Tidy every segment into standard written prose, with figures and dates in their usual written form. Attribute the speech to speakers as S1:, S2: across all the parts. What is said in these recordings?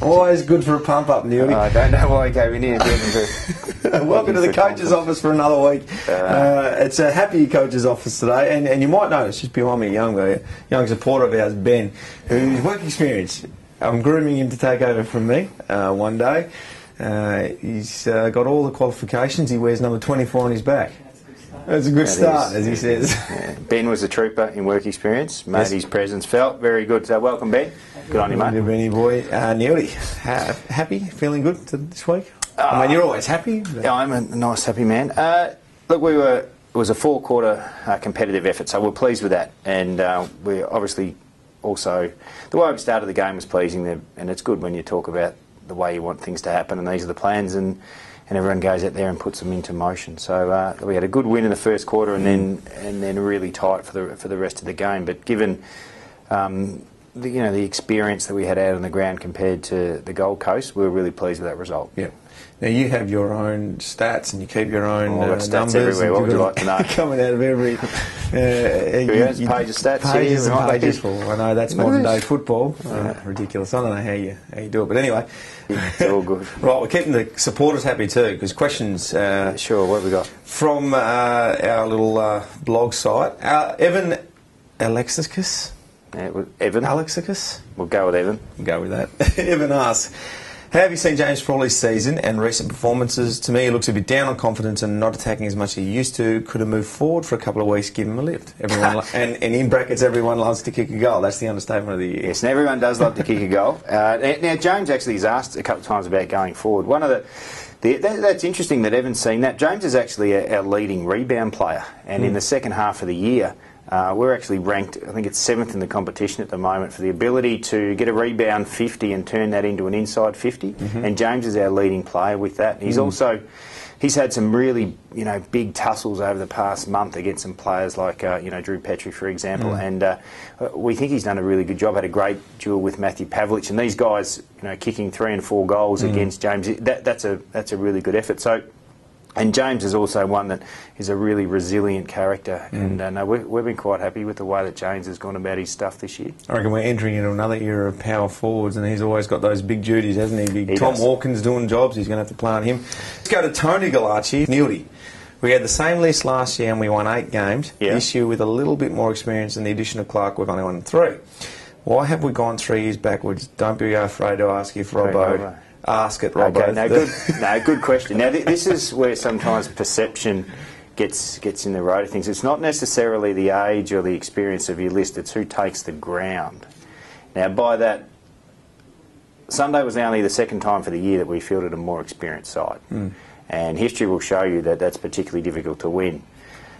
S1: Always good for a pump up, Neely.
S2: I don't know why he came in here.
S1: Welcome to the coach's office for another week. It's a happy coach's office today, and you might notice just behind me a young supporter of ours, Ben, who's work experience. I'm grooming him to take over from me one day. He's got all the qualifications. He wears number 24 on his back. That's a good start, as he says.
S2: Yeah. Ben was a trooper in work experience. Made his presence felt. Very good. So welcome, Ben. Good on you, mate.
S1: Good, Benny boy. Neely, happy? Feeling good this week? I mean, you're always happy.
S2: Yeah, I'm a nice, happy man. Look, it was a four-quarter competitive effort, so we're pleased with that. And we're obviously also, the way we started the game was pleasing, and it's good when you talk about the way you want things to happen, and these are the plans, and everyone goes out there and puts them into motion. So we had a good win in the first quarter, and then really tight for the rest of the game. But given the experience that we had out on the ground compared to the Gold Coast, we were really pleased with that result.
S1: Yeah. Now you have your own stats and you keep your own
S2: numbers.
S1: Stats
S2: everywhere. What would you like to know?
S1: Coming out of every
S2: page of stats.
S1: Pages
S2: here,
S1: and pages full. I know that's modern day football. Ridiculous. I don't know how you do it, but anyway,
S2: it's all good.
S1: Right, we're keeping the supporters happy too, because questions.
S2: Sure. What have we got
S1: from our little blog site? Evan Alexicus.
S2: Evan?
S1: Alexicus?
S2: We'll go with Evan.
S1: We'll go with that. Evan asks, how have you seen James Frawley's season and recent performances? To me, he looks a bit down on confidence and not attacking as much as he used to. Could have moved forward for a couple of weeks, give him a lift. Everyone and in brackets, everyone loves to kick a goal. That's the understatement of the year.
S2: Yes, and everyone does love to kick a goal. Now, James actually has asked a couple of times about going forward. One of that's interesting that Evan's seen that. James is actually our leading rebound player, and in the second half of the year, we're actually ranked, I think it's 7th in the competition at the moment for the ability to get a rebound 50 and turn that into an inside 50. And James is our leading player with that. He's had some really big tussles over the past month against some players like Drew Petrie, for example. And we think he's done a really good job. Had a great duel with Matthew Pavlich, and these guys kicking 3 and 4 goals against James. That's a really good effort. And James is also one that is a really resilient character, and we've been quite happy with the way that James has gone about his stuff this year.
S1: I reckon we're entering into another era of power forwards, and he's always got those big duties, hasn't he? Tom Hawkins doing jobs, he's going to have to play on him. Let's go to Tony Galacci. Neely, we had the same list last year and we won 8 games. This year with a little bit more experience and the addition of Clark, we've only won 3. Why have we gone 3 years backwards? Don't be afraid to ask if Robbo. Ask it, Robbo.
S2: Okay, good question. Now, this is where sometimes perception gets in the road of things. It's not necessarily the age or the experience of your list, it's who takes the ground. Now, by that, Sunday was only the second time for the year that we fielded a more experienced side. And history will show you that that's particularly difficult to win.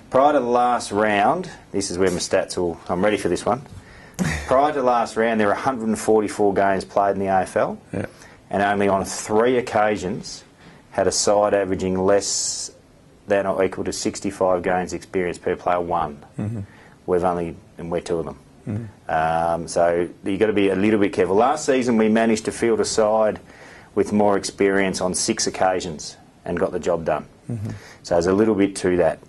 S2: Prior to the last round, this is where my stats will... I'm ready for this one. Prior to the last round, there were 144 games played in the AFL.
S1: Yeah.
S2: And only on 3 occasions had a side averaging less than or equal to 65 games experience per player won. And we're 2 of them. So you've got to be a little bit careful. Last season we managed to field a side with more experience on 6 occasions and got the job done. So there's a little bit to that.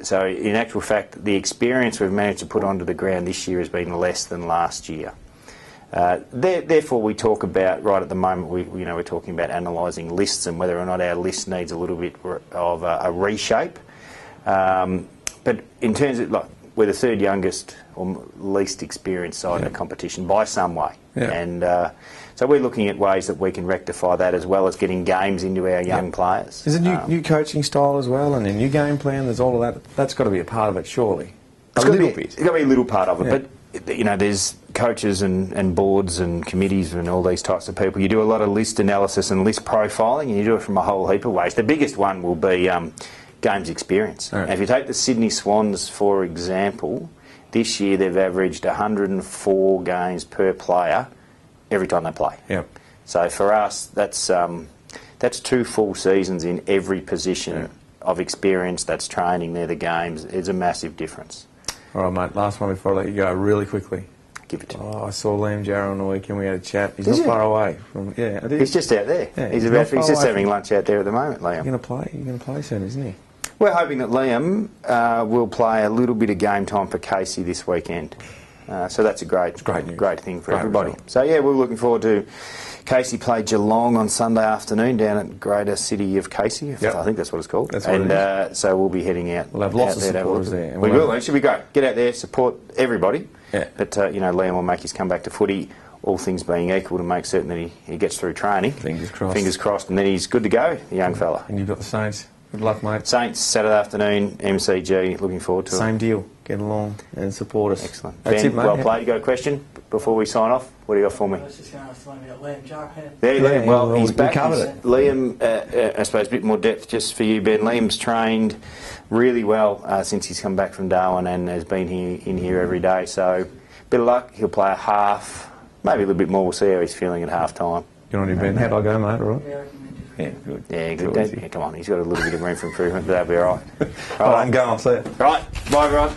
S2: So in actual fact, the experience we've managed to put onto the ground this year has been less than last year. Therefore, we talk about, right at the moment, we're talking about analysing lists and whether or not our list needs a little bit of a reshape. But in terms of, we're the 3rd youngest or least experienced side in the competition by some way. And so we're looking at ways that we can rectify that, as well as getting games into our young players.
S1: There's a new coaching style as well, and a new game plan. There's all of that. That's got to be a part of it, surely.
S2: It's got to be a little part of it, but... there's coaches and boards and committees and all these types of people. You do a lot of list analysis and list profiling, and you do it from a whole heap of ways. The biggest one will be games experience. Now, if you take the Sydney Swans, for example, this year they've averaged 104 games per player every time they play. So for us, that's 2 full seasons in every position of experience. That's training, they're the games. It's a massive difference.
S1: All right, mate, last one before I let you go, really quickly.
S2: Give it to me.
S1: I saw Liam Jarrell on the weekend, we had a chat. He's not far away. I did.
S2: He's just out there. He's just having lunch out there at the moment, Liam.
S1: He's going to play soon, isn't he?
S2: We're hoping that Liam will play a little bit of game time for Casey this weekend. So that's a great thing for everybody.
S1: Result.
S2: So yeah, we're looking forward to. Casey played Geelong on Sunday afternoon down at Greater City of Casey.
S1: Yep.
S2: I think that's what it's called.
S1: That's what it is.
S2: So we'll be heading out.
S1: We'll have lots of supporters there.
S2: We will. It should be great. Get out there, support everybody.
S1: Yeah.
S2: But Liam will make his comeback to footy. All things being equal, to make certain that he gets through training.
S1: Fingers crossed.
S2: Fingers crossed, and then he's good to go, the young fella.
S1: And you've got the Saints. Good luck, mate.
S2: Saints, Saturday afternoon, MCG, looking forward to it.
S1: Same deal. Get along and support us.
S2: Excellent.
S1: That's
S2: Ben,
S1: it, mate.
S2: well played. You got a question before we sign off? What do you got for me?
S3: I was just going to ask about Liam Jarhead.
S2: There, Liam. Well, he's
S1: we
S2: back.
S1: covered it.
S2: Liam, I suppose a bit more depth just for you, Ben. Liam's trained really well since he's come back from Darwin and has been in here every day. So, bit of luck. He'll play a half, maybe a little bit more. We'll see how he's feeling at half time.
S1: Good on you, Ben. How'd I go, mate? All right?
S3: Yeah, I reckon we did.
S1: Yeah, good.
S2: Yeah, good.
S1: Good.
S2: Yeah, come on. He's got a little bit of room for improvement, but that'll be all right.
S1: All right, I'm going. See you.
S2: Right. Bye, everyone.